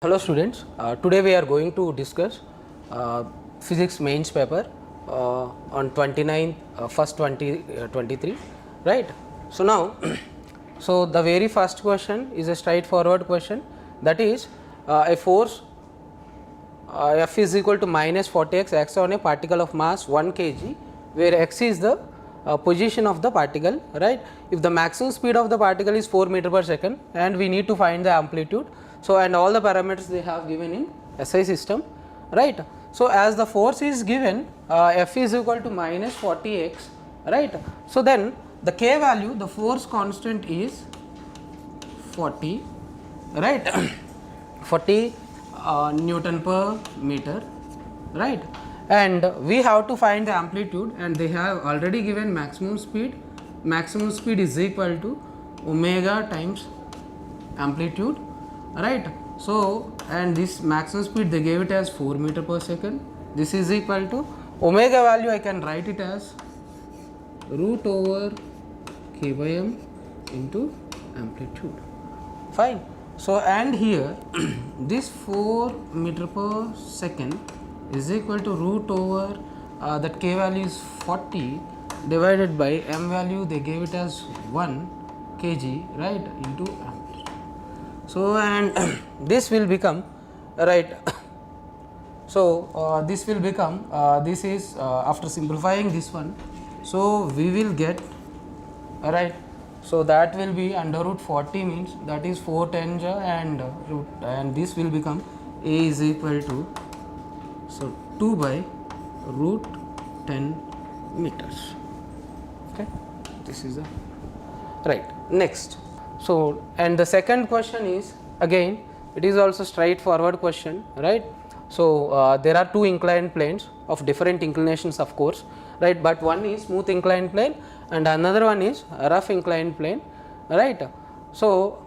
Hello students, today we are going to discuss physics mains paper on 29th, 1st 2023, right. So now, so the very first question is a straightforward question, that is a force F is equal to minus 40x acts on a particle of mass 1 kg, where x is the position of the particle, right. If the maximum speed of the particle is 4 meter per second and we need to find the amplitude, so and all the parameters they have given in SI system, right. So as the force is given F is equal to minus 40x, right. So then the K value, the force constant is 40, right. 40 Newton per meter, right. And we have to find the amplitude, and they have already given maximum speed. Maximum speed is equal to omega times amplitude, right. So and this maximum speed they gave it as 4 meter per second. This is equal to omega value, I can write it as root over k by m into amplitude, fine. So and here this 4 meter per second is equal to root over that k value is 40 divided by m value they gave it as 1 kg, right, into amplitude. So and this will become, right. So this will become this is after simplifying this one, so we will get, right. So that will be under root 40 means that is 4 tens and root, and this will become A is equal to, so 2 by root 10 meters, okay. This is the right. Next, so and the second question is again it is also straightforward question, right. So there are two inclined planes of different inclinations, of course, right, but one is smooth inclined plane and another one is rough inclined plane, right. So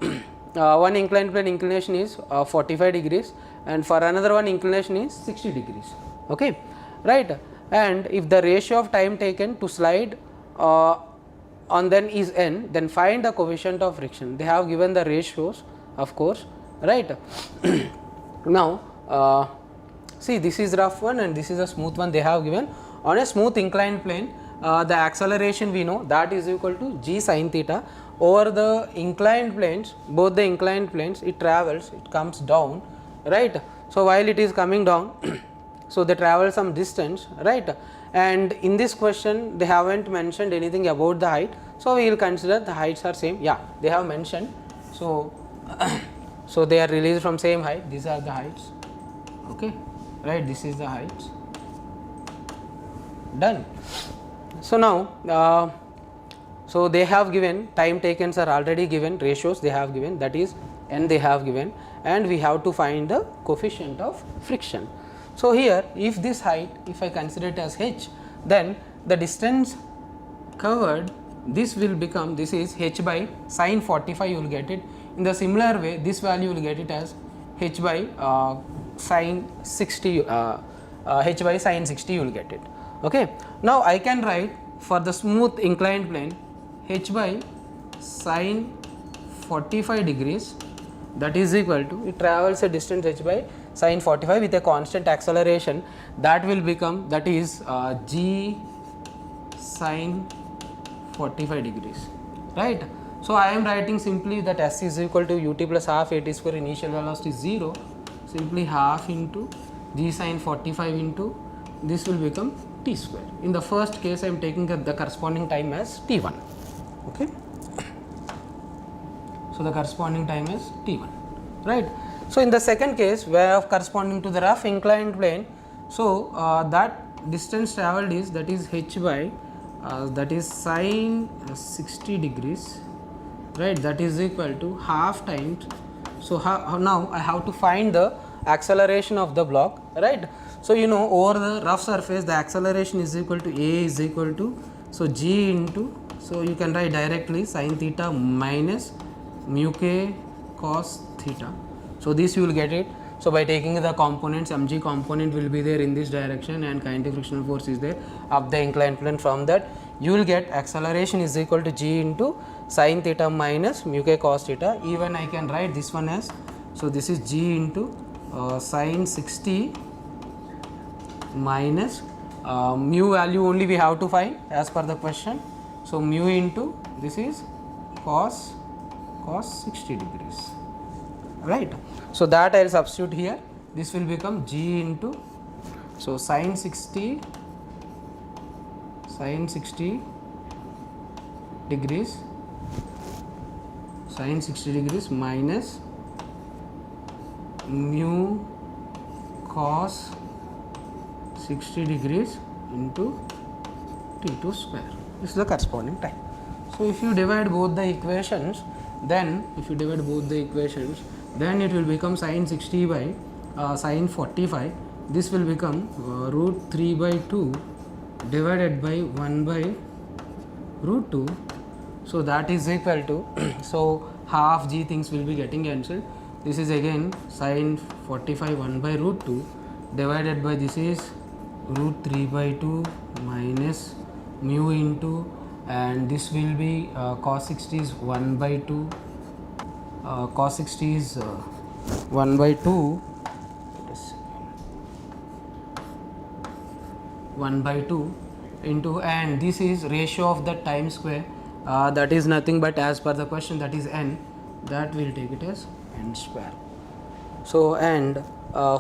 one inclined plane inclination is 45 degrees and for another one inclination is 60 degrees, okay, right. And if the ratio of time taken to slide on then is n, then find the coefficient of friction. They have given the ratios, of course, right. Now see, this is rough one and this is a smooth one. They have given on a smooth inclined plane the acceleration we know that is equal to g sin theta. Over the inclined planes, both the inclined planes, it travels, it comes down, right. So while it is coming down so they travel some distance, right, and in this question they haven't mentioned anything about the height, so we will consider the heights are same. Yeah, they have mentioned, so so they are released from same height, these are the heights, okay, right, this is the heights, done. So now so they have given time taken are already given, ratios they have given, that is n they have given, and we have to find the coefficient of friction. So here if this height, if I consider it as h, then the distance covered, this will become, this is h by sin 45, you will get it. In the similar way this value you will get it as h by sin 60, h by sin 60 you will get it, okay. Now I can write for the smooth inclined plane h by sin 45 degrees, that is equal to, it travels a distance h by sin 45 with a constant acceleration, that will become, that is g sin 45 degrees, right. So I am writing simply that s is equal to ut plus half at square, initial velocity 0, simply half into g sin 45 into this will become t square. In the first case I am taking the corresponding time as t1, okay. So the corresponding time is t1, right. So in the second case where of corresponding to the rough inclined plane, so that distance travelled is, that is h by that is sin 60 degrees, right, that is equal to half times. So now I have to find the acceleration of the block, right. So you know over the rough surface the acceleration is equal to a is equal to, so g into, so you can write directly sin theta minus mu k cos theta. So this you will get it. So by taking the components, mg component will be there in this direction and kinetic frictional force is there of the inclined plane. From that you will get acceleration is equal to g into sin theta minus mu k cos theta. Even I can write this one as, So this is g into sine 60 minus mu value only we have to find as per the question. So mu into this is cos 60 degrees, right. So that I will substitute here. This will become g into, so sine 60 degrees, sine 60 degrees minus mu cos 60 degrees into T2 square. This is the corresponding time. So if you divide both the equations, then it will become sine 60 by sine 45. This will become root 3 by 2 divided by 1 by root 2. So that is equal to so half g things will be getting cancelled. This is again sine 45 1 by root 2 divided by this is root 3 by 2 minus mu into, and this will be cos 60 is 1 by 2, cos 60 is 1 by 2, 1 by 2 into, and this is ratio of the time square, that is nothing but as per the question, that is n, that will take it as n square. So and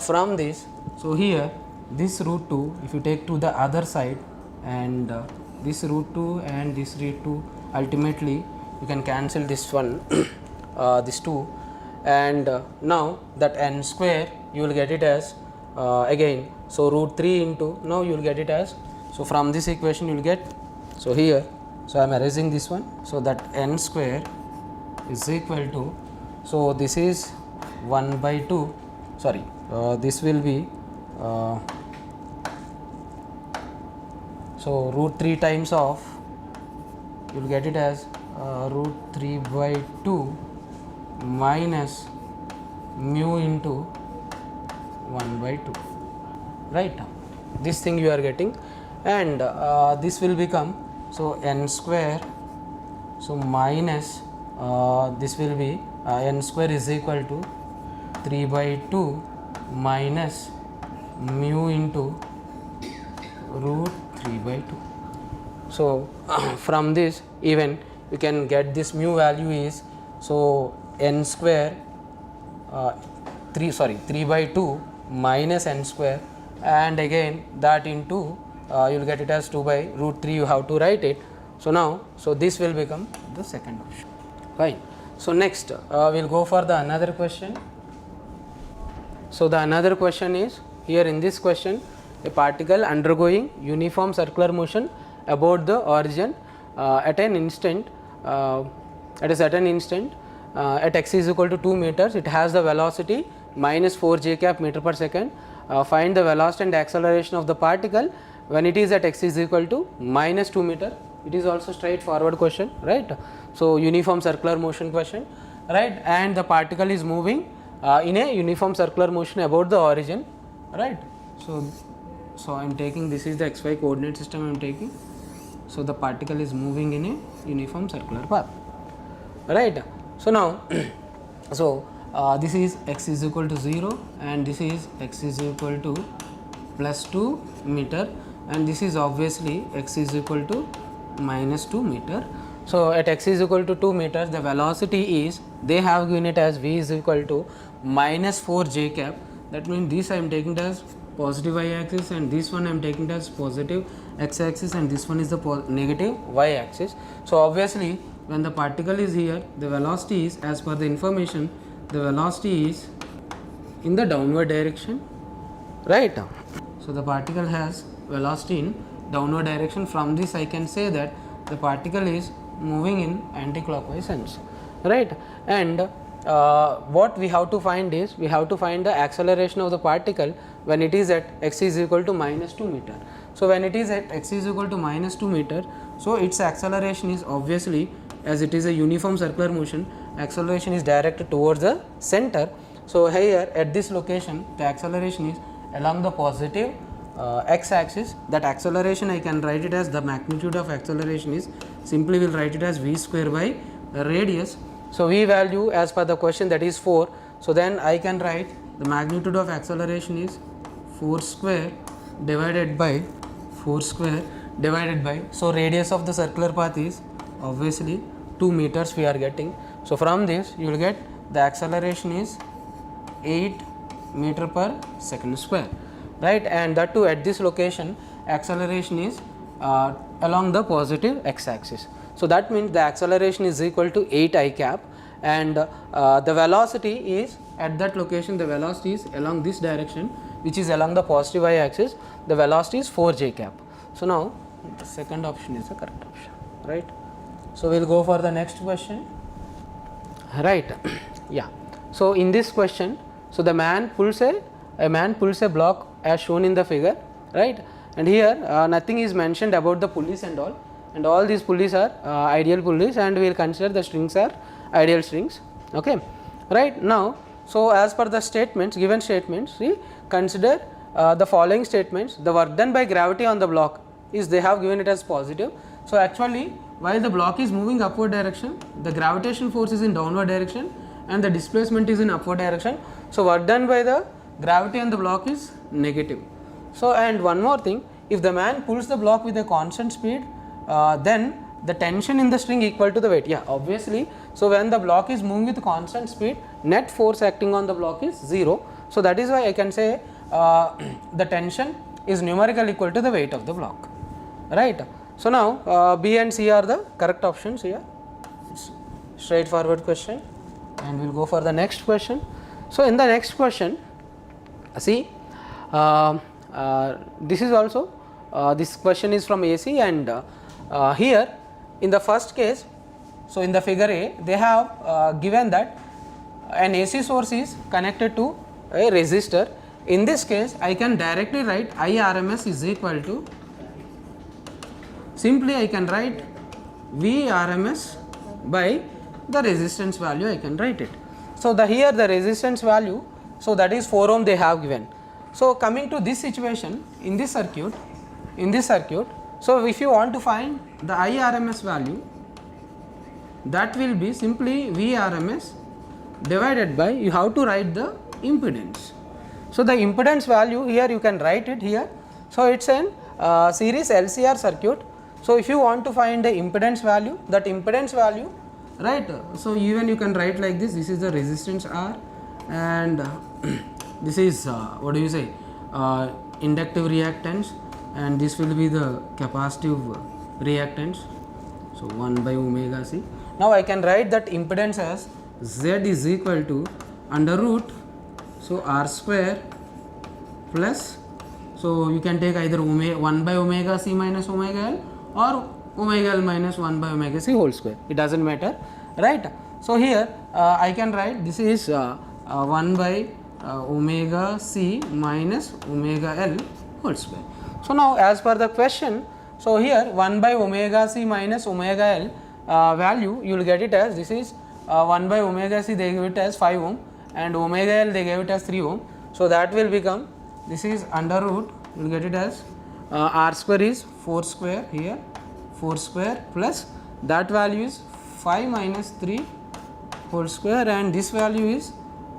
from this, so here this root 2 if you take to the other side, and this root 2 and this root 2, ultimately you can cancel this one this 2, and now that n square you will get it as again, so root 3 into, now you will get it as, so from this equation you will get, so here, so I am erasing this one, so that n square is equal to, so this is 1 by 2, sorry, this will be so root 3 times of, you will get it as root 3 by 2 minus mu into 1 by 2, right. This thing you are getting, and this will become, so n square, so minus this will be n square is equal to 3 by 2 minus mu into root 3 by 2. So from this even you can get this mu value is, so n square 3 by 2 minus n square, and again that into you will get it as 2 by root 3, you have to write it. So now, so this will become the second option, fine. So next we will go for the another question. So the another question is, here in this question, a particle undergoing uniform circular motion about the origin at an instant, at a certain instant at x is equal to 2 meters, it has the velocity minus 4 j cap meter per second. Find the velocity and acceleration of the particle when it is at x is equal to minus 2 meter. It is also straightforward question, right. So uniform circular motion question, right, and the particle is moving in a uniform circular motion about the origin, right. So I am taking, this is the xy coordinate system I am taking. So the particle is moving in a uniform circular path, right. So now so this is x is equal to 0 and this is x is equal to plus 2 meter, and this is obviously x is equal to minus 2 meter. So at x is equal to 2 meters, the velocity is, they have given it as v is equal to minus 4 j cap. That means this I am taking it as positive y axis, and this one I am taking it as positive x axis, and this one is the negative y axis. So obviously when the particle is here, the velocity is, as per the information, the velocity is in the downward direction, right. So the particle has velocity in downward direction. From this I can say that the particle is moving in anti-clockwise sense, right. And what we have to find is, we have to find the acceleration of the particle when it is at x is equal to minus 2 meter. So when it is at x is equal to minus 2 meter, so its acceleration is obviously, as it is a uniform circular motion, acceleration is directed towards the center. So here at this location the acceleration is along the positive x axis. That acceleration I can write it as, the magnitude of acceleration is, simply will write it as v square by radius. So v value as per the question, that is 4. So then I can write the magnitude of acceleration is 4 square divided by 4 square divided by, so radius of the circular path is obviously 2 meters we are getting. So from this you will get the acceleration is 8 meter per second square, right, and that too at this location acceleration is along the positive x axis. So that means the acceleration is equal to 8 I cap, and the velocity is at that location, the velocity is along this direction which is along the positive y axis, the velocity is 4 j cap. So now the second option is the correct option, right. So we will go for the next question, right. Yeah, so in this question, so the man pulls a block as shown in the figure, right, and here nothing is mentioned about the pulleys and all these pulleys are ideal pulleys, and we will consider the strings are ideal strings, okay, right. Now, so as per the statements, given statements, we consider the following statements. The work done by gravity on the block is, they have given it as positive. So actually while the block is moving upward direction, the gravitation force is in downward direction and the displacement is in upward direction. So work done by the gravity on the block is negative. So and one more thing, if the man pulls the block with a constant speed, then the tension in the string equal to the weight. Yeah, obviously. So when the block is moving with constant speed, net force acting on the block is 0. So that is why I can say the tension is numerically equal to the weight of the block, right. So now B and C are the correct options here. It's straightforward question, and we will go for the next question. So in the next question, see, this is also this question is from AC, and here in the first case, so in the figure A, they have given that an AC source is connected to a resistor. In this case, I can directly write IRMS is equal to, simply I can write VRMS by the resistance value, I can write it. So the here the resistance value, so that is 4 ohm they have given. So coming to this situation, in this circuit, so if you want to find the IRMS value, that will be simply VRMS divided by, you have to write the impedance. So the impedance value here you can write it here. So it's an series LCR circuit. So if you want to find the impedance value, that impedance value, right, so even you can write like this, this is the resistance R, and this is what do you say, inductive reactance, and this will be the capacitive reactance, so 1 by omega C. Now I can write that impedance as Z is equal to under root, so R square plus, so you can take either 1 by omega C minus omega L or omega L minus 1 by omega C whole square, it does not matter, right. So here I can write this is 1 by omega C minus omega L whole square. So now as per the question, so here 1 by omega C minus omega L value you will get it as, this is 1 by omega C they give it as 5 ohm and omega L they gave it as 3 ohm. So that will become, this is under root, you will get it as R square is 4 square here, 4 square plus that value is 5 minus 3 whole square, and this value is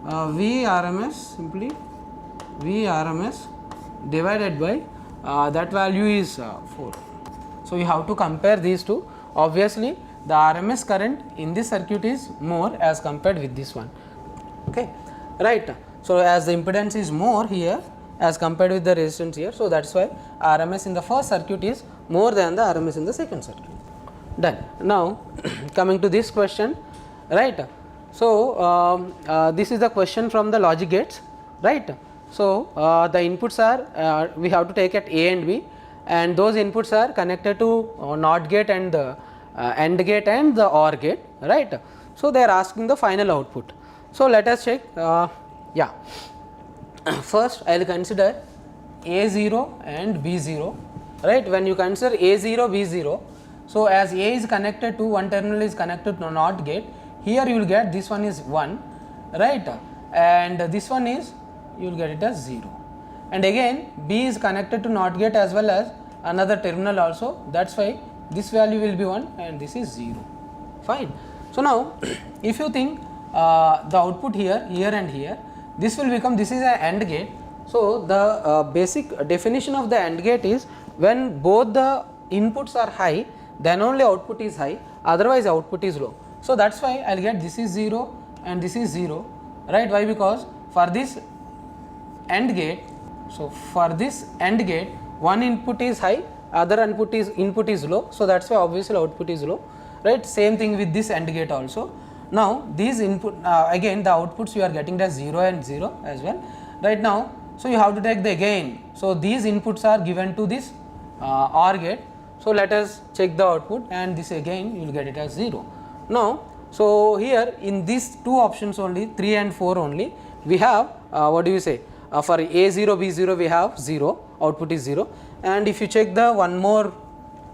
VRMS, simply VRMS divided by that value is 4. So you have to compare these two. Obviously the RMS current in this circuit is more as compared with this one, okay, right. So as the impedance is more here as compared with the resistance here, so that's why RMS in the first circuit is more than the RMS in the second circuit. Done. Now coming to this question, right. So this is the question from the logic gates, right. So the inputs are we have to take at A and B, and those inputs are connected to NOT gate and the AND gate and the OR gate, right. So they are asking the final output. So let us check. Yeah, first I will consider A0 and B0, right. When you consider A0, B0, so as A is connected to, one terminal is connected to NOT gate, here you will get this one is 1, right, and this one is, you will get it as 0, and again B is connected to NOT gate as well as another terminal also, that is why this value will be 1 and this is 0, fine. So now if you think the output here, here and here, this will become, this is an AND gate. So the basic definition of the AND gate is when both the inputs are high, then only output is high, otherwise output is low. So that's why I'll get this is 0 and this is 0, right? Why? Because for this AND gate, so for this AND gate, one input is high, other input is low, so that's why obviously output is low, right? Same thing with this AND gate also. Now these input, again the outputs you are getting as 0 and 0 as well, right? Now, so you have to take the again, so these inputs are given to this OR gate, so let us check the output, and this again you will get it as 0. Now, so here in these two options only, 3 and 4 only, we have what do you say, for A0 B0 we have 0, output is 0, and if you check the one more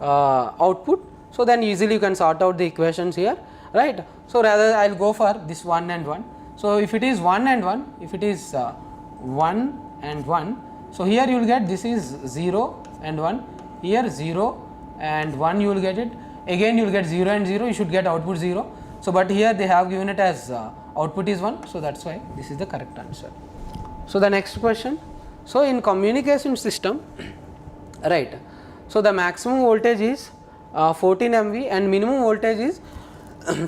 output, so then easily you can sort out the equations here, right? So rather I will go for this 1 and 1. So if it is 1 and 1, if it is 1 and 1, so here you will get this is 0 and 1, here 0 and 1 you will get it, again you will get 0 and 0, you should get output 0. So but here they have given it as output is 1, so that's why this is the correct answer. So the next question, so in communication system, right, so the maximum voltage is 14 MV and minimum voltage is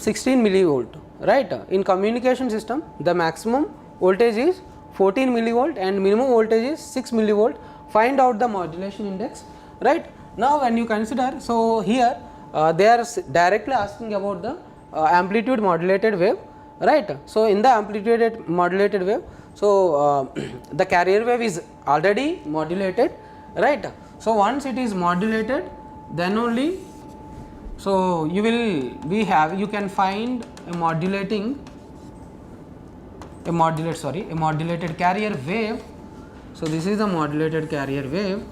16 millivolt, right? In communication system the maximum voltage is 14 millivolt and minimum voltage is 6 millivolt. Find out the modulation index, right? Now when you consider, so here they are directly asking about the amplitude modulated wave, right? So in the amplitude modulated wave, so the carrier wave is already modulated, right? So once it is modulated, then only, so you can find a modulated carrier wave. So this is the modulated carrier wave,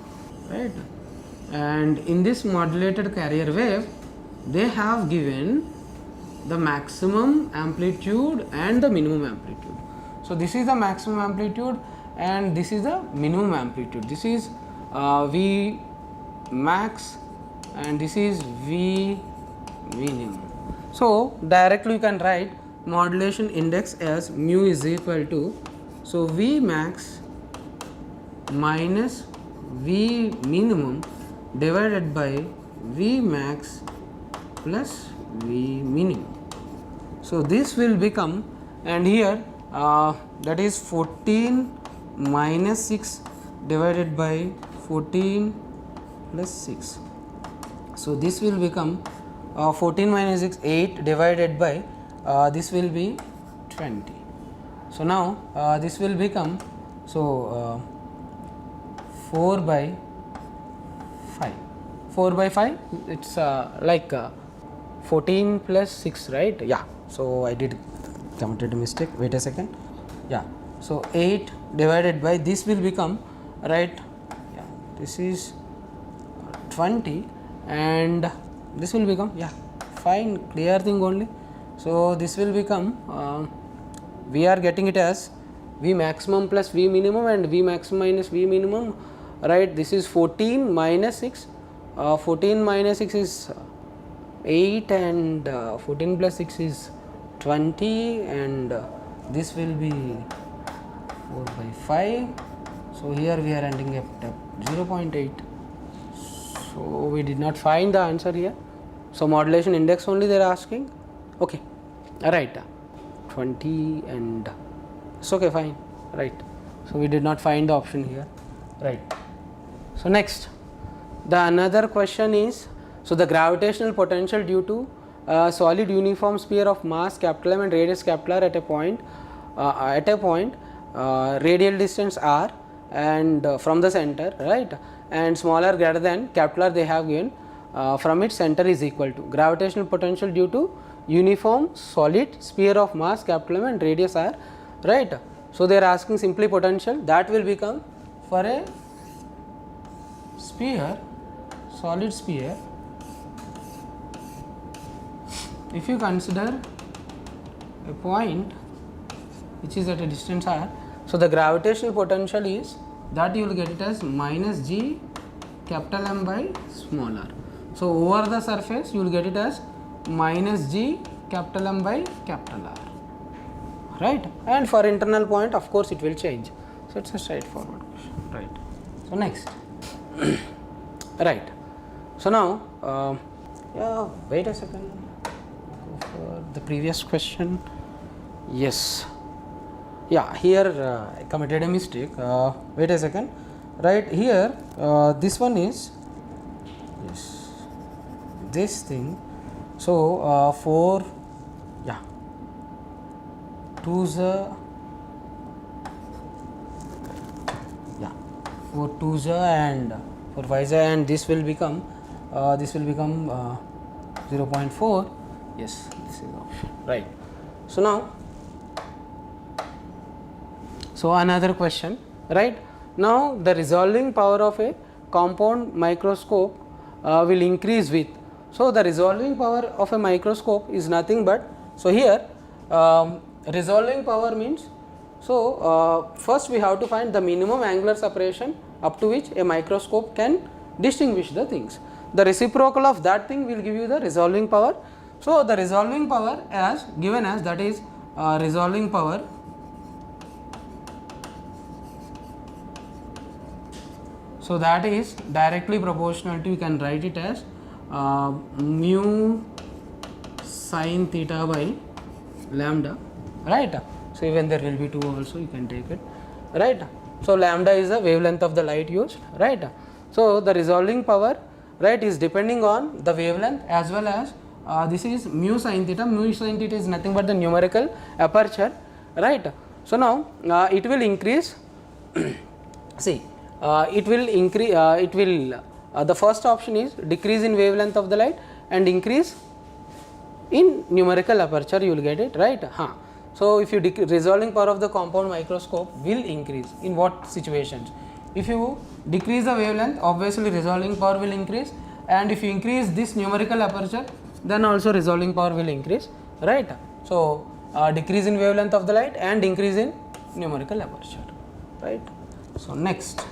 right? And in this modulated carrier wave, they have given the maximum amplitude and the minimum amplitude. So this is the maximum amplitude and this is the minimum amplitude. This is V max and this is V minimum. So directly you can write modulation index as mu is equal to, so V max minus V minimum divided by V max plus V minimum. So this will become, and here that is 14 minus 6 divided by 14 plus 6. So this will become 14 minus 6, 8 divided by this will be 20. So now this will become, so 4 by 5. 4 by 5, it's like 14 plus 6, right? Yeah. So I did committed a mistake. Wait a second. Yeah. So 8 divided by this will become, right? Yeah. This is 20 and this will become, yeah, fine, clear thing only. So this will become, we are getting it as V maximum plus V minimum and V maximum minus V minimum, right? This is 14 minus 6. 14 minus 6 is 8 and 14 plus 6 is 20 and this will be 4 by 5. So here we are ending up at 0.8. So we did not find the answer here. So modulation index only they are asking. Okay, right, 20 and it's okay, fine, right. So we did not find the option here, right. So next, the another question is, so the gravitational potential due to a solid uniform sphere of mass capital M and radius capital R at a point radial distance r and from the center, right, and smaller greater than capital R they have given from its center is equal to gravitational potential due to uniform solid sphere of mass capital M and radius r, right. So they are asking simply potential that will become for a sphere, solid sphere, if you consider a point which is at a distance r, so the gravitational potential is that you will get it as minus g capital M by small r. So over the surface you will get it as minus g capital M by capital R, right? And for internal point, of course, it will change. So it's a straightforward question, right? So next, right? So now, yeah, wait a second. Go for the previous question. Yes. Yeah, here I committed a mistake. Wait a second. Right here, this one is yes, this thing. So 4, yeah, 2's yeah, 4 2's and 4 5's, and this will become 0.4. Yes, this is option, right? So now, so another question, right? Now the resolving power of a compound microscope will increase with. So the resolving power of a microscope is nothing but, so here resolving power means, so first we have to find the minimum angular separation up to which a microscope can distinguish the things. The reciprocal of that thing will give you the resolving power. So the resolving power as given as, that is resolving power so that is directly proportional to, you can write it as mu sin theta by lambda, right? So even there will be 2 also, you can take it, right? So lambda is the wavelength of the light used, right? So the resolving power, right, is depending on the wavelength as well as this is mu sin theta. Mu sin theta is nothing but the numerical aperture, right? So now it will increase. See, it will increase. The first option is decrease in wavelength of the light and increase in numerical aperture. You will get it, right? So if you resolving power of the compound microscope will increase in what situations? If you decrease the wavelength, obviously resolving power will increase, and if you increase this numerical aperture, then also resolving power will increase, right? So decrease in wavelength of the light and increase in numerical aperture, right? So next,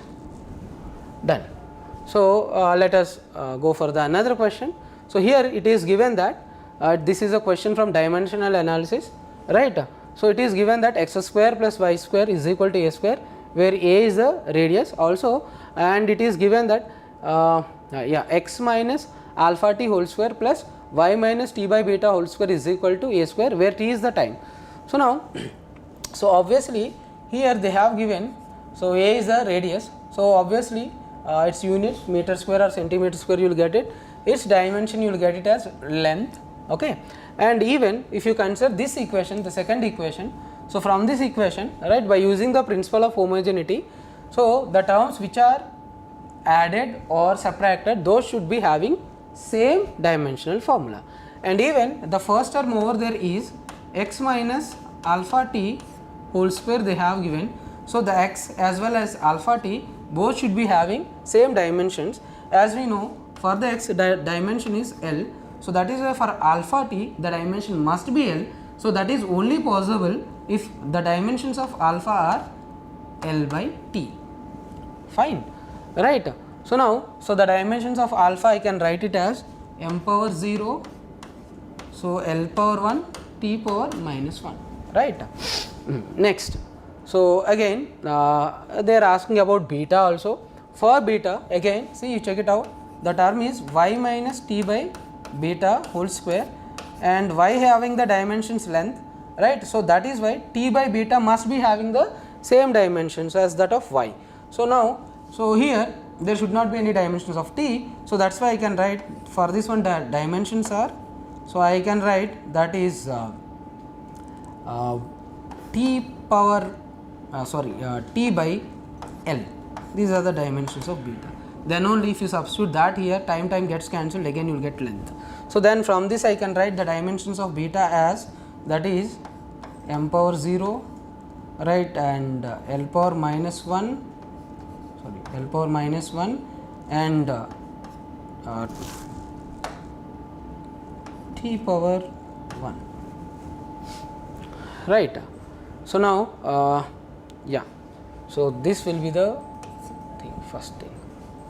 done. So let us go for the another question. So here it is given that this is a question from dimensional analysis, right? So it is given that x square plus y square is equal to a square, where a is the radius also, and it is given that x minus alpha t whole square plus y minus t by beta whole square is equal to a square, where t is the time. So now, so obviously here they have given, so a is the radius, so obviously its units meter square or centimeter square, you will get it. Its dimension you will get it as length, okay? And even if you consider this equation, the second equation, so from this equation, right, by using the principle of homogeneity, so the terms which are added or subtracted, those should be having same dimensional formula. And even the first term over there is x minus alpha t whole square they have given. So the x as well as alpha t both should be having same dimensions. As we know, for the x dimension is L, so that is why for alpha t the dimension must be L. So that is only possible if the dimensions of alpha are L by t. Fine, right? So now, so the dimensions of alpha I can write it as m power 0, so L power 1, t power minus 1, right? Next, so again they are asking about beta also. For beta, again see, you check it out, the term is y minus t by beta whole square, and y having the dimensions length, right? So that is why t by beta must be having the same dimensions as that of y. So now, so here there should not be any dimensions of t, so that's why I can write for this one the dimensions are, so I can write that is t power t by L. These are the dimensions of beta. Then only if you substitute that here, time gets cancelled, again you will get length. So then from this I can write the dimensions of beta as, that is m power 0, right, and L power minus 1, L power minus 1 and t power 1, right. So now yeah, so this will be the thing, first thing,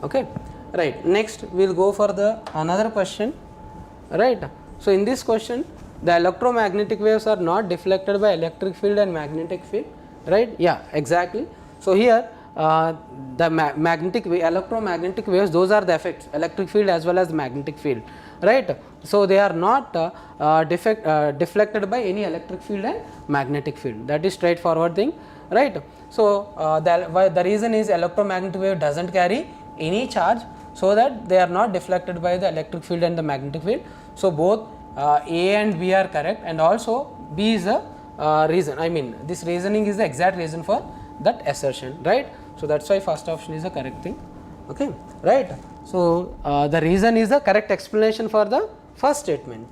okay, right. Next we will go for the another question, right. So in this question the electromagnetic waves are not deflected by electric field and magnetic field, right? Yeah, exactly. So here the electromagnetic waves, those are the effects, electric field as well as the magnetic field, right? So they are not deflected by any electric field and magnetic field. That is straightforward thing, right? So the reason is electromagnetic wave doesn't carry any charge, so that they are not deflected by the electric field and the magnetic field. So both A and B are correct, and also B is the reason. I mean, this reasoning is the exact reason for that assertion, right? So that's why first option is the correct thing, okay, right? So the reason is the correct explanation for the first statement.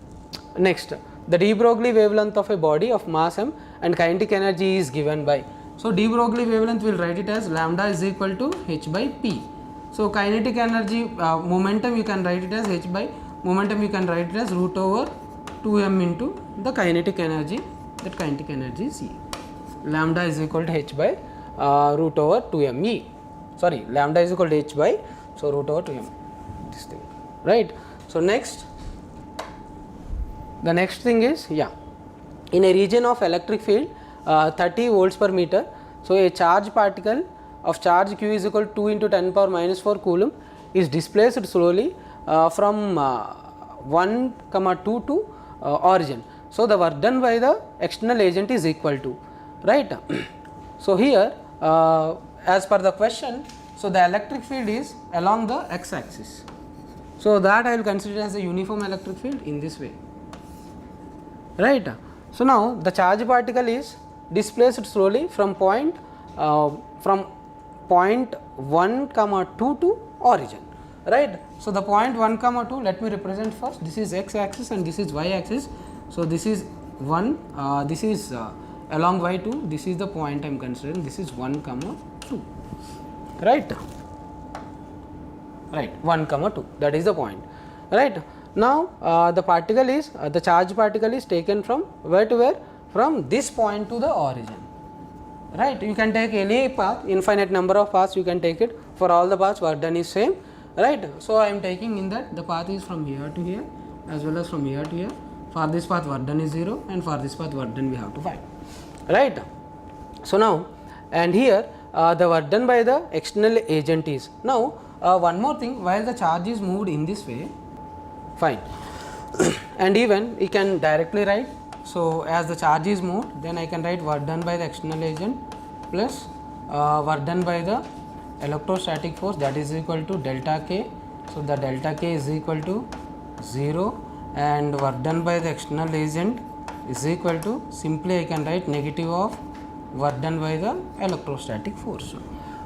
Next, the de Broglie wavelength of a body of mass m and kinetic energy is given by. So de Broglie wavelength, will write it as lambda is equal to h by p. So kinetic energy, momentum, you can write it as h by momentum, you can write it as root over 2m into the kinetic energy, that kinetic energy is E. Lambda is equal to h by root over 2m E. Sorry, lambda is equal to h by, so root over 2m, this thing, right? So next, the next thing is, yeah, in a region of electric field 30 volts per meter, so a charge particle of charge q is equal to 2 into 10 power minus 4 coulomb is displaced slowly from 1, 2 to origin. So the work done by the external agent is equal to, right? So here as per the question, so the electric field is along the x axis, so that I will consider as a uniform electric field in this way, right? So now the charge particle is displaced slowly from point 1, 2 to origin, right? So the point 1, 2, let me represent first, this is x axis and this is y axis. So this is 1, this is along y2, this is the point I am considering, this is 1, 2, right? Right, 1, 2, that is the point, right? Now the particle is the charge particle is taken from where to where? From this point to the origin, right? You can take any path, infinite number of paths you can take it, for all the paths work done is same, right? So I am taking in that the path is from here to here as well as from here to here. For this path work done is 0, and for this path work done we have to find, right? So now, and here the work done by the external agent is, now one more thing, while the charge is moved in this way, fine, and even you can directly write, so as the charge is moved, then I can write work done by the external agent plus work done by the electrostatic force, that is equal to delta k. So the delta k is equal to 0, and work done by the external agent is equal to, simply I can write negative of work done by the electrostatic force,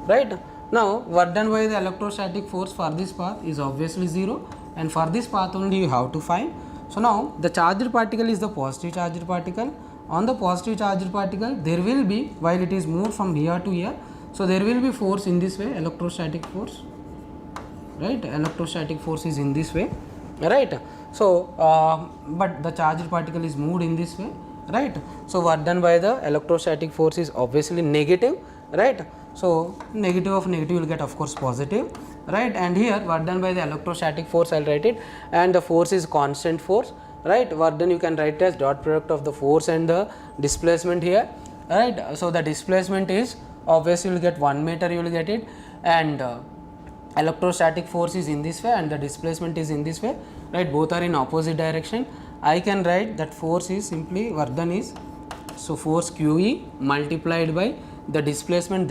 right? Now work done by the electrostatic force for this path is obviously 0, and for this path only you have to find. So now the charged particle is the positive charged particle. On the positive charged particle, there will be, while it is moved from here to here, so there will be force in this way, electrostatic force, right? Electrostatic force is in this way, right? So but the charged particle is moved in this way, right? So work done by the electrostatic force is obviously negative, right? So negative of negative will get of course positive, right? And here work done by the electrostatic force, I will write it, and the force is constant force, right? Work done you can write as dot product of the force and the displacement here, right? So the displacement is obviously you will get 1 meter, you will get it, and electrostatic force is in this way and the displacement is in this way, right? Both are in opposite direction. I can write that force is simply work done is, so force QE multiplied by the displacement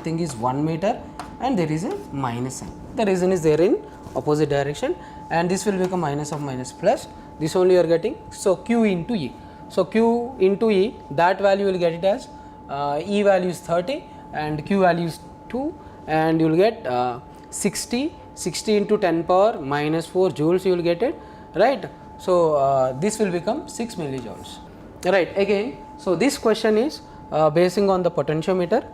thing is 1 meter, and there is a minus sign. The reason is there in opposite direction, and this will become minus of minus plus, this only you are getting. So Q into E, so Q into E, that value will get it as E value is 30 and Q value is 2, and you will get 60 into 10 power minus 4 joules you will get it, right? So this will become 6 millijoules, right? Again, so this question is basing on the potentiometer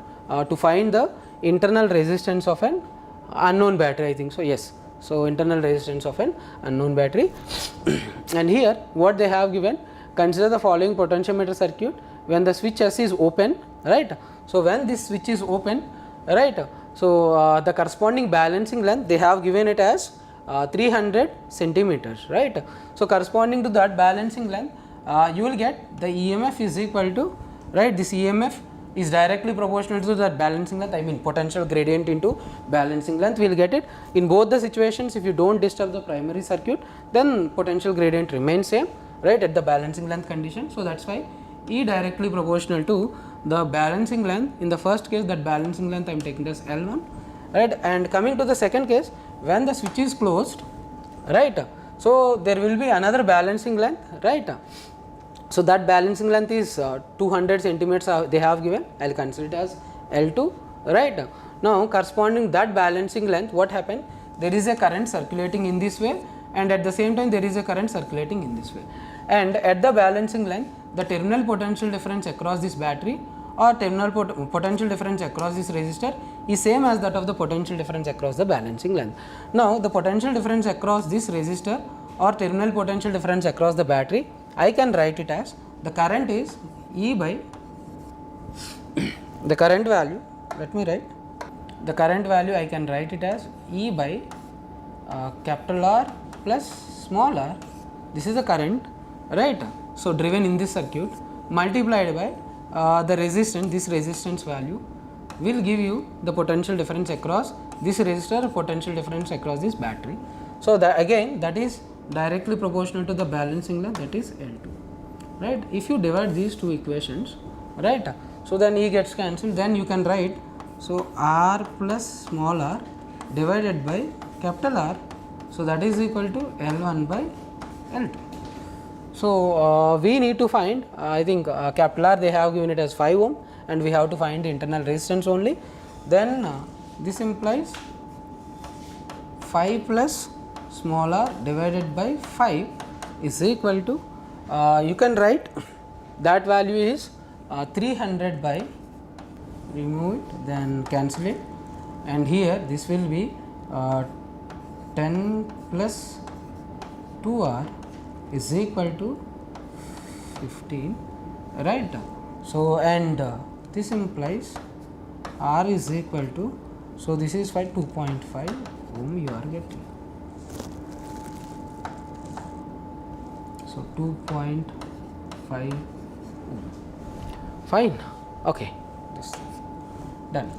to find the internal resistance of an unknown battery, I think so, yes. So internal resistance of an unknown battery and here what they have given, consider the following potentiometer circuit when the switch S is open, right? So when this switch is open, right, so the corresponding balancing length they have given it as 300 centimeters, right? So corresponding to that balancing length, you will get the EMF is equal to, right, this EMF is directly proportional to that balancing length, I mean potential gradient into balancing length. We will get it in both the situations. If you do not disturb the primary circuit, then potential gradient remains same, right, at the balancing length condition. So, that is why E directly proportional to the balancing length. In the first case, that balancing length I am taking as L1, right, and coming to the second case, when the switch is closed, right, so there will be another balancing length, right. So, that balancing length is 200 centimeters they have given, I will consider it as L2, right. Now, corresponding that balancing length, what happened, there is a current circulating in this way, and at the same time there is a current circulating in this way, and at the balancing length the terminal potential difference across this battery or terminal potential difference across this resistor is same as that of the potential difference across the balancing length. Now, the potential difference across this resistor or terminal potential difference across the battery, I can write it as the current is E by the current value, let me write the current value, I can write it as E by capital R plus small r, this is the current, right. So, driven in this circuit multiplied by the resistance, this resistance value will give you the potential difference across this resistor, potential difference across this battery. So, that again that is directly proportional to the balancing length, that is L2, right. If you divide these two equations, right, so then E gets cancelled, then you can write, so R plus small r divided by capital R, so that is equal to L1 by L2. So, we need to find, I think capital R they have given it as 5 ohm, and we have to find the internal resistance only. Then this implies 5 plus small r divided by 5 is equal to, you can write that value is 300 by, remove it, then cancel it, and here this will be 10 plus 2r is equal to 15, right. So, and this implies R is equal to, so this is 2.5 ohm you are getting. So, 2.5 ohm, fine, okay, this done.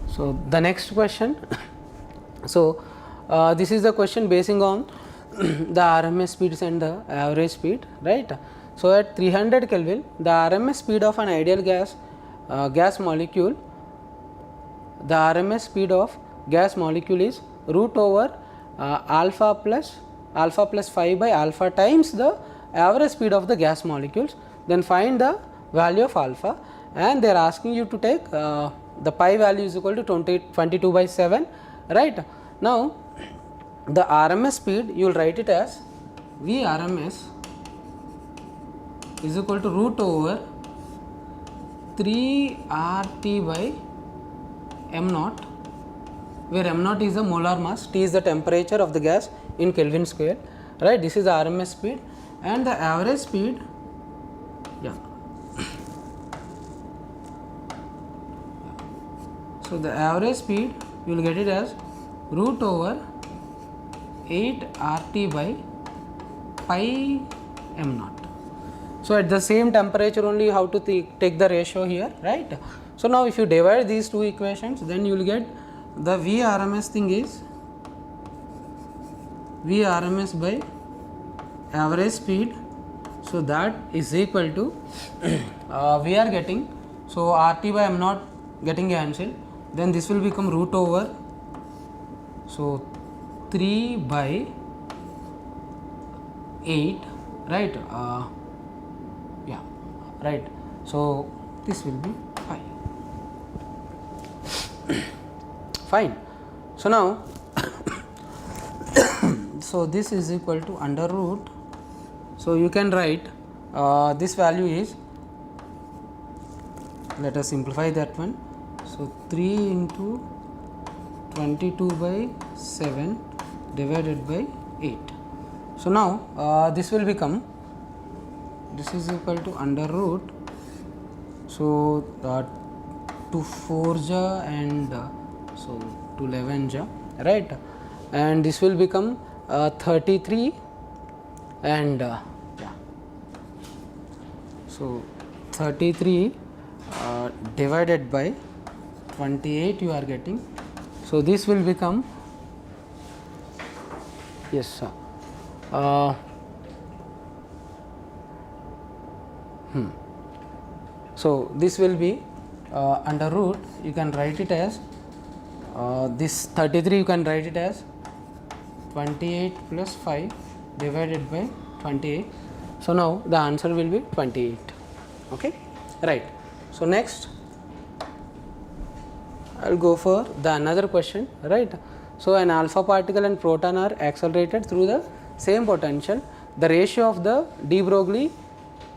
So, the next question, so this is the question basing on the RMS speeds and the average speed, right. So, at 300 Kelvin the RMS speed of an ideal gas molecule, the RMS speed of gas molecule is root over alpha plus 5 by alpha times the average speed of the gas molecules. Then find the value of alpha, and they are asking you to take the pi value is equal to 22 by 7, right. Now, the RMS speed you will write it as V RMS is equal to root over 3 RT by m naught, where m naught is the molar mass, T is the temperature of the gas in Kelvin square, right. This is the RMS speed, and the average speed, yeah. So, the average speed you will get it as root over 8 RT by pi m naught. So, at the same temperature only you have to take the ratio here, right. So, now if you divide these two equations, then you will get the V RMS thing is V RMS by average speed. So, that is equal to we are getting, so RT by m naught getting cancelled, then this will become root over, so 3 by 8, right, yeah, right. So, this will be pi, fine. So, now so this is equal to under root, so you can write this value is, let us simplify that one, so 3 into 22 by 7 divided by 8. So, now this will become, this is equal to under root, so 2 4 ja and so 2 11 ja, right, and this will become 33 and yeah, So 33 divided by 28 you are getting. So this will become, yes sir, so this will be under root, you can write it as this 33 you can write it as 28 plus 5 divided by 28. So now the answer will be 28. Okay, right. So next I will go for the another question, right. So an alpha particle and proton are accelerated through the same potential. The ratio of the de Broglie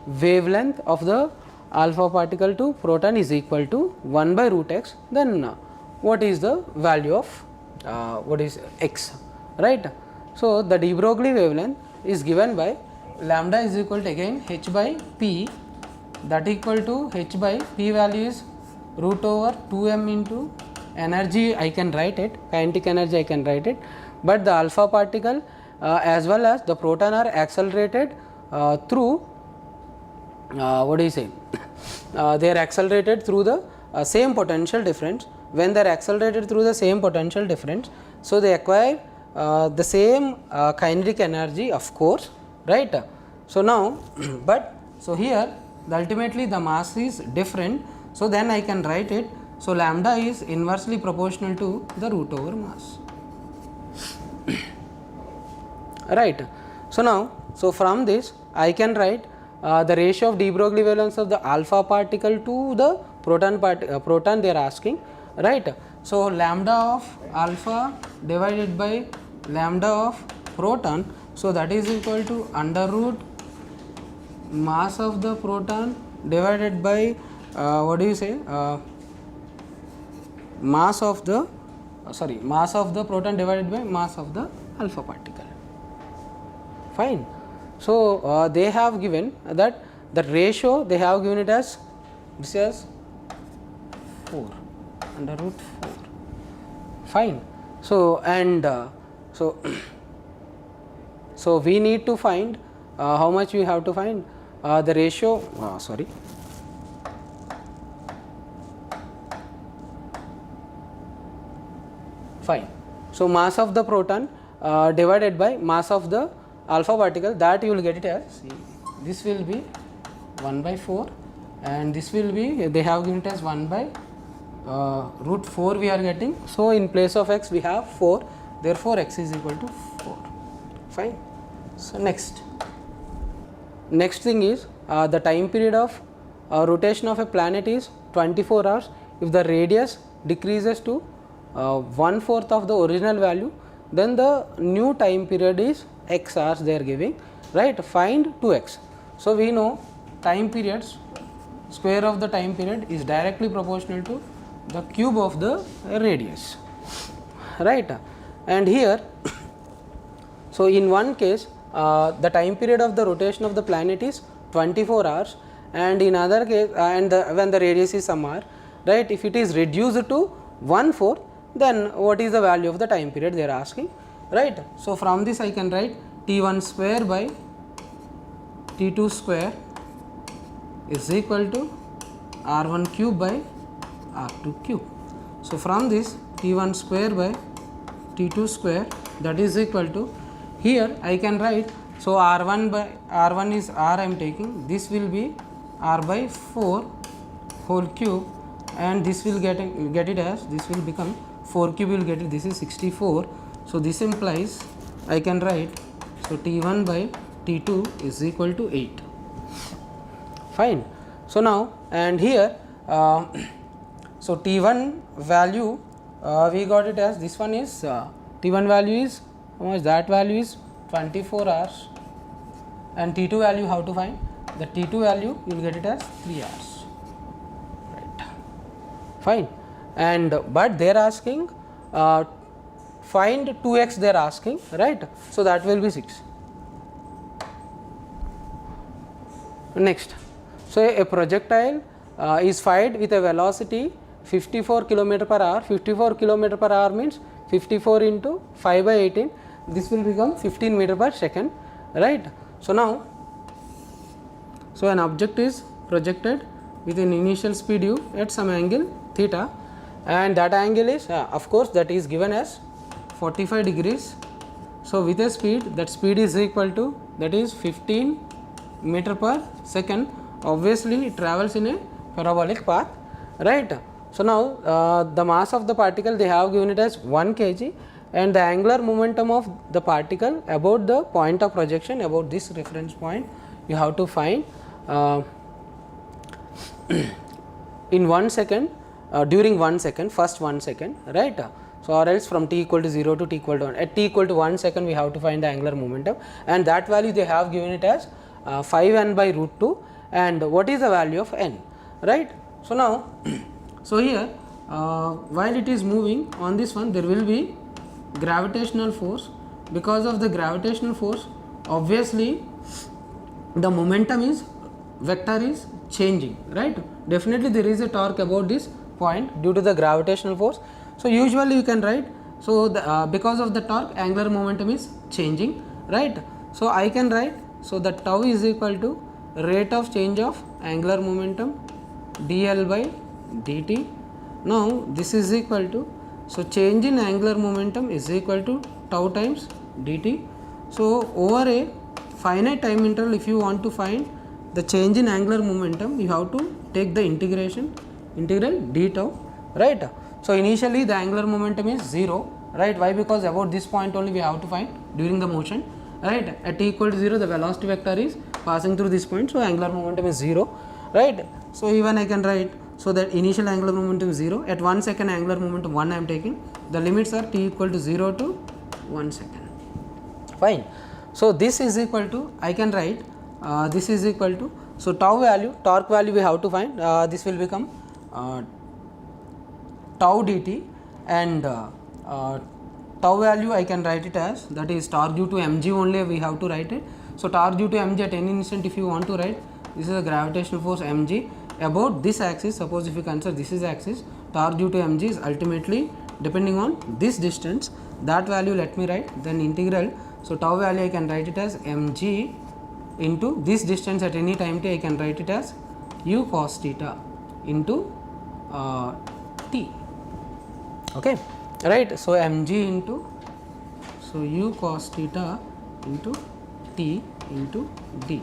wavelength of the alpha particle to proton is equal to 1 by root x. Then what is the value of what is x, right. So the de Broglie wavelength is given by lambda is equal to again h by p, that equal to h by p value is root over 2m into energy, I can write it, kinetic energy I can write it, but the alpha particle as well as the proton are accelerated through what do you say, they are accelerated through the same potential difference. When they are accelerated through the same potential difference, so they acquire the same kinetic energy, of course, right. So now but so here the ultimately the mass is different, so then I can write it, so lambda is inversely proportional to the root over mass, right. So now, so from this I can write the ratio of de Broglie wavelengths of the alpha particle to the proton they are asking, right. So lambda of alpha divided by lambda of proton, so that is equal to under root mass of the proton divided by what do you say, mass of the mass of the proton divided by mass of the alpha particle. Fine. So they have given that the ratio, they have given it as this as 4 under root 4. Fine. So and so so we need to find how much we have to find the ratio, fine. So mass of the proton divided by mass of the alpha particle, that you will get it as, this will be 1 by 4 and this will be, they have given it as 1 by root 4 we are getting. So in place of x we have 4, therefore x is equal to 4. Fine. So next thing is the time period of rotation of a planet is 24 hours. If the radius decreases to 1/4 of the original value, then the new time period is x hours they are giving, right. Find 2x. So we know time periods, square of the time period is directly proportional to the cube of the radius, right. And here so in one case the time period of the rotation of the planet is 24 hours, and in other case when the radius is some r, right. If it is reduced to 1/4, then what is the value of the time period they are asking, right. So from this I can write T1 square by T2 square is equal to R1 cube by R2 cube. So from this T1 square by T2 square, that is equal to, here I can write, so R1 by R1 is R I am taking, this will be R by 4 whole cube, and this will get it as, this will become 4 cube will get it, this is 64. So this implies I can write, so T1 by T2 is equal to 8. Fine. So now and here so T1 value we got it as, this one is T1 value is how much, that value is 24 hours, and T2 value how to find, the T2 value you will get it as 3 hours, right. Fine. And but they are asking find 2x they are asking, right. So that will be 6. Next, so a projectile is fired with a velocity 54 km per hour. 54 km per hour means 54 into 5 by 18, this will become 15 meter per second, right. So now, so an object is projected with an initial speed u at some angle theta, and that angle is of course that is given as 45 degrees. So with a speed, that speed is equal to, that is 15 meter per second. Obviously it travels in a parabolic path, right. So now the mass of the particle they have given it as 1 kg, and the angular momentum of the particle about the point of projection, about this reference point, you have to find in 1 second, during 1 second, first 1 second, right. So or else from t equal to 0 to t equal to 1, at t equal to 1 second we have to find the angular momentum, and that value they have given it as 5n by root 2, and what is the value of n, right. So now so here while it is moving on this one, there will be gravitational force. Because of the gravitational force, obviously the momentum is, vector is changing, right. Definitely there is a torque about this point due to the gravitational force. So usually you can write, so the, because of the torque angular momentum is changing, right. So I can write, so the tau is equal to rate of change of angular momentum dl by dt. Now this is equal to, so change in angular momentum is equal to tau times dt. So over a finite time interval, if you want to find the change in angular momentum, you have to take the integral d tau, right. So initially the angular momentum is 0, right. Why? Because about this point only we have to find during the motion, right. At t equal to 0 the velocity vector is passing through this point, so angular momentum is 0, right. So even I can write, so that initial angular momentum is 0, at 1 second angular momentum 1 I am taking, the limits are t equal to 0 to 1 second, fine. So this is equal to, I can write this is equal to, so tau value, torque value we have to find, this will become tau dt, and tau value I can write it as, that is torque due to mg only we have to write it. So torque due to mg at any instant, if you want to write, this is a gravitational force mg about this axis. Suppose if you consider this is axis, torque due to mg is ultimately depending on this distance, that value let me write, then integral. So tau value I can write it as mg into this distance at any time t, I can write it as u cos theta into t, okay, right. So mg into, so u cos theta into t into dt.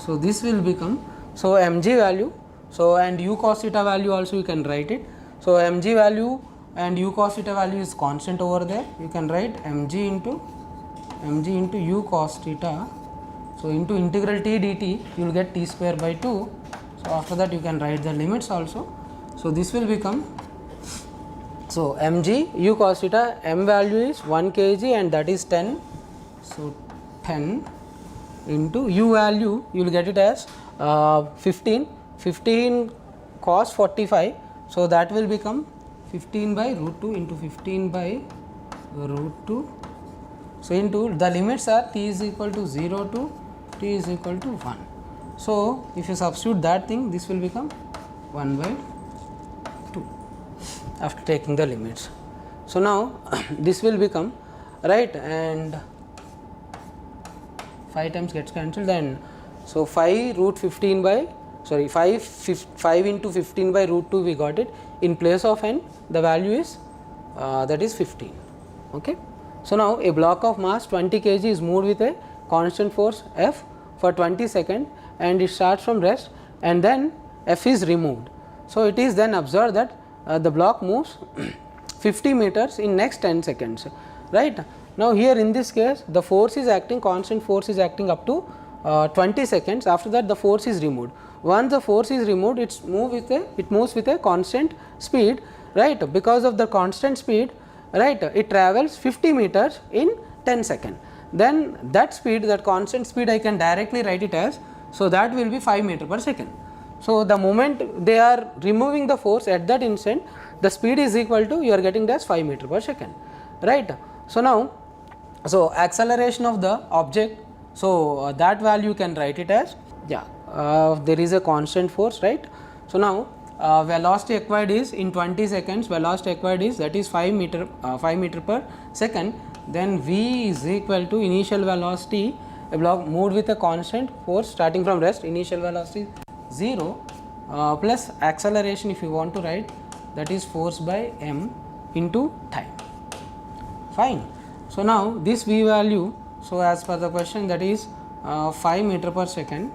So this will become, so mg value, so and u cos theta value also you can write it. So mg value and u cos theta value is constant over there, you can write mg into u cos theta, so into integral t dt, you will get t square by 2. So after that you can write the limits also. So this will become, so mg u cos theta, m value is 1 kg and that is 10, so 10 into u value you will get it as 15 cos 45, so that will become 15 by root 2 into 15 by root 2. So into the limits are t is equal to 0 to t is equal to 1. So if you substitute that thing, this will become 1 by 2 after taking the limits. So now this will become, right, and 5 times gets cancelled, and so 5 root 15 by, sorry, 5 into 15 by root 2 we got it. In place of n the value is that is 15, okay. So now a block of mass 20 kg is moved with a constant force F for 20 seconds, and it starts from rest, and then F is removed. So it is then observed that the block moves 50 meters in next 10 seconds, right. Now here in this case the force is acting, constant force is acting up to 20 seconds. After that the force is removed. Once the force is removed, it moves with a constant speed, right. Because of the constant speed, right, it travels 50 meters in 10 seconds. Then that speed, that constant speed I can directly write it as, so that will be 5 meter per second. So the moment they are removing the force, at that instant the speed is equal to, you are getting as 5 meter per second, right. So now, so acceleration of the object, so that value you can write it as, yeah, there is a constant force, right. So now velocity acquired is in 20 seconds, velocity acquired is, that is 5 meter per second. Then v is equal to initial velocity, a block moved with a constant force starting from rest, initial velocity 0 plus acceleration, if you want to write, that is force by m into time. Fine. So now this v value, so as per the question, that is 5 meter per second.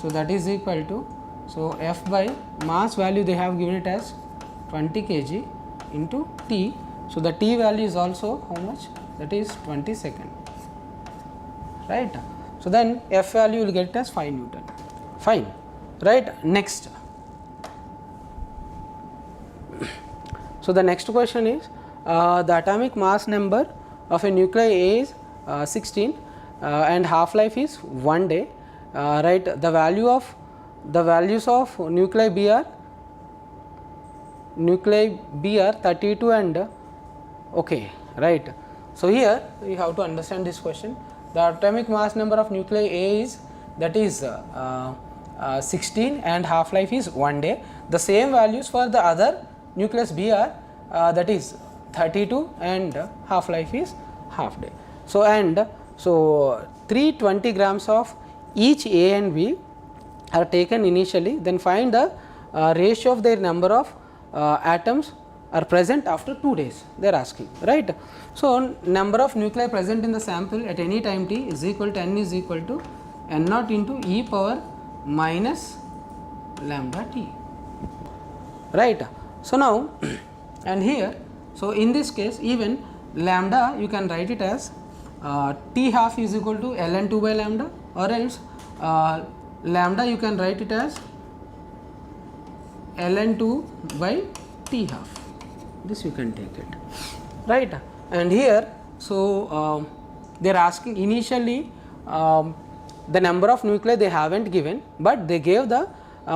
So that is equal to, so f by mass value they have given it as 20 kg into t. So the t value is also how much? That is 20 second, right? So then f value will get as 5 Newton. Fine, right? Next. So the next question is the atomic mass number of a nuclei A is 16 and half life is 1 day. Right, the values of nuclei B are 32 and okay, right. So here you have to understand this question. The atomic mass number of nuclei A is, that is 16 and half life is 1 day. The same values for the other nucleus B are that is 32 and half life is half day. So and so 320 grams of each A and B are taken initially, then find the ratio of their number of atoms are present after 2 days, they are asking, right. So number of nuclei present in the sample at any time t is equal to n is equal to n naught into e power minus lambda t, right. So now and here, so in this case even lambda you can write it as t half is equal to ln 2 by lambda, or else lambda you can write it as ln 2 by t half, this you can take it, right. And here, so they are asking initially the number of nuclei they haven't given, but they gave the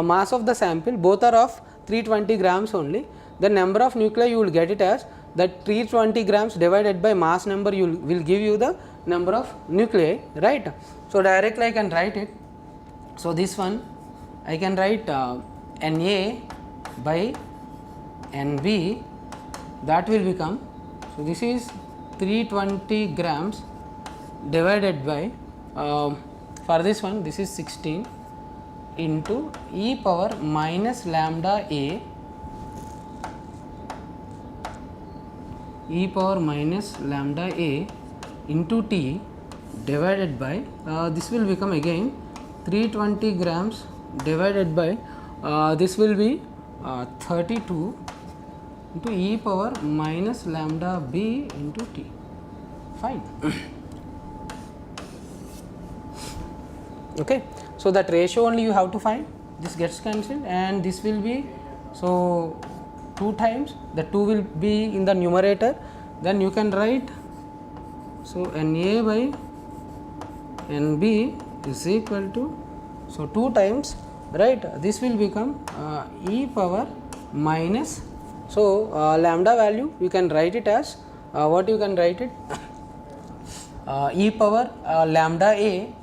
mass of the sample, both are of 320 grams only. The number of nuclei you will get it as that 320 grams divided by mass number will give you the number of nuclei, right. So directly I can write it. So this one I can write Na by Nb, that will become, so this is 320 grams divided by for this one this is 16 into e power minus lambda A, e power minus lambda A into t divided by this will become again 320 grams divided by this will be 32 into e power minus lambda b into t. Fine. Okay. So that ratio only you have to find, this gets cancelled and this will be, so 2 times, the 2 will be in the numerator, then you can write, so Na by Nb is equal to, so 2 times, right, this will become e power minus, so lambda value you can write it as what you can write it e power lambda A,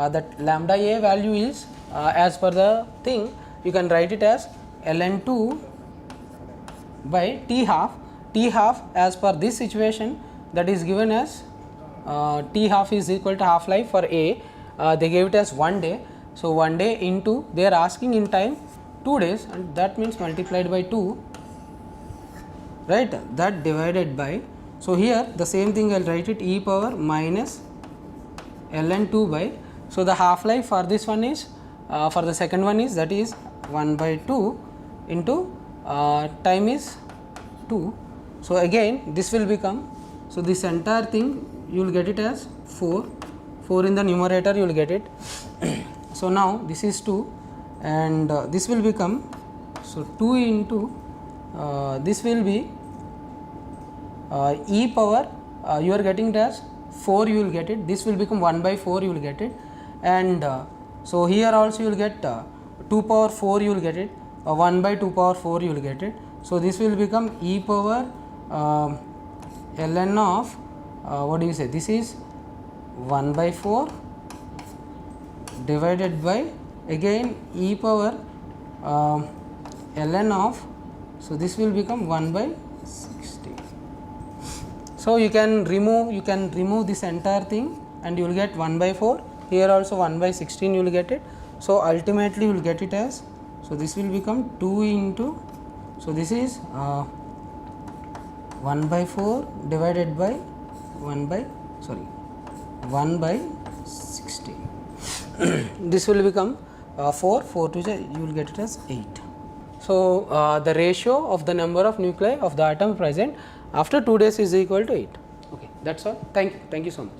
that lambda A value is as per the thing you can write it as ln 2 by t half as per this situation, that is given as t half is equal to half life for A, they gave it as 1 day. So 1 day into, they are asking in time 2 days, and that means multiplied by 2, right, that divided by, so here the same thing I will write it e power minus ln 2 by, so the half life for this one is for the second one is, that is 1 by 2 into time is 2. So again this will become, so this entire thing you will get it as 4 in the numerator you will get it. So now this is 2 and this will become, so 2 into this will be e power you are getting it as 4 you will get it, this will become 1 by 4 you will get it, and so here also you will get 2 power 4 you will get it, 1 by 2 power 4 you will get it. So this will become e power ln of what do you say, this is 1 by 4 divided by again e power ln of, so this will become 1 by 60. So you can remove this entire thing and you will get 1 by 4, here also 1 by 16 you will get it. So ultimately you will get it as, so this will become 2 into, so this is 1 by 4 divided by 1 by 16. This will become 4 to you will get it as 8. So the ratio of the number of nuclei of the atom present after 2 days is equal to 8. Okay, that's all. Thank you so much.